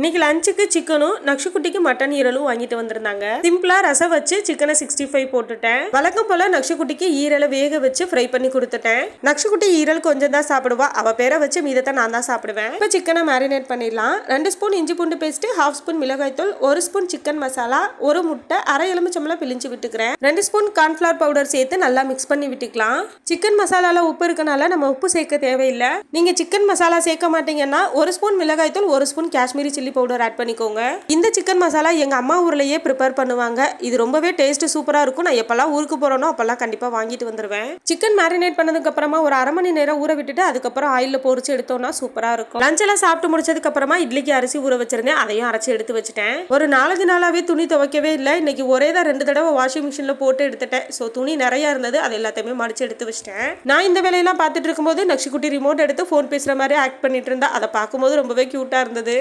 இன்னைக்கு லஞ்சுக்கு சிக்கனும் நக்ஷுக்குட்டிக்கு மட்டன் ஈரலும் வாங்கிட்டு வந்திருந்தாங்க. சிம்பிளா ரசம் வச்சு சிக்கனை 65 போட்டுட்டேன். வழக்கம் போல நக்ஷுக்குட்டிக்கு ஈரலை வேக வச்சு ஃப்ரை பண்ணி கொடுத்துட்டேன். நக்ஷுக்குட்டி ஈரல் கொஞ்சம் தான் சாப்பிடுவா. அவ பேரை வச்சு மீதத்தை நான் தான் சாப்பிடுவேன். இப்போ சிக்கனை மேரினேட் பண்ணிடலாம். 2 ஸ்பூன் இஞ்சி பூண்டு பேஸ்ட், 1/2 ஸ்பூன் மிளகாய் தூள், 1 ஸ்பூன் சிக்கன் மசாலா, 1 முட்டை, அரை எலுமிச்சம்பழம் பிழிஞ்சு விட்டுக்கிறேன். 2 ஸ்பூன் கார்ன்ஃபிளவர் பவுடர் சேர்த்து நல்லா மிக்ஸ் பண்ணி விட்டுக்கலாம். சிக்கன் மசாலால உப்பு இருக்கனால நம்ம உப்பு சேர்க்க தேவையில்லை. நீங்க சிக்கன் மசாலா சேர்க்க மாட்டீங்கன்னா 1 ஸ்பூன் மிளகாய் தூள், 1 spoon Kashmiri chilli powder add பண்ணிக்கோங்க. இந்த சிக்கன் மசாலா எங்க அம்மா ஊர்லயே ப்ரிப்பேர் பண்ணுவாங்க. இது ரொம்பவே டேஸ்ட் சூப்பரா இருக்கும். நான் எப்பெல்லாம் ஊருக்கு போறேனோ அப்பெல்லாம் கண்டிப்பா வாங்கிட்டு வந்துருவேன். சிக்கன் மேரினேட் பண்ணதுக்கு அப்புறமா ஒரு அரை மணி நேரம் ஊற விட்டுட்டு அதுக்கப்புறம் ஆயில்ல பொரிச்சு எடுத்தோம்னா சூப்பரா இருக்கும். லஞ்ச் எல்லாம் சாப்பிட்டு முடிச்சதுக்கு அப்புறமா இட்லிக்கு அரிசி ஊற வச்சிருந்தேன். அதையும் அரைச்சு எடுத்து வச்சுட்டேன். ஒரு 4 நாளாவே துணி துவைக்கவே இல்லை. இன்னைக்கு ஒரே தான் 2 தடவை வாஷிங் மிஷின்ல போட்டு எடுத்துட்டேன். ஸோ துணி நிறைய இருந்தது. அது எல்லாத்தையுமே மடிச்சு எடுத்து வச்சிட்டேன். நான் இந்த வேலையெல்லாம் பார்த்துட்டு இருக்கும்போது நக்ஷுக்குட்டி ரிமோட் எடுத்து ஃபோன் பேசுற மாதிரி ஆக்ட் பண்ணிட்டு இருந்தா. அதை பார்க்கும்போது ரொம்பவே கியூட்டா இருந்தது.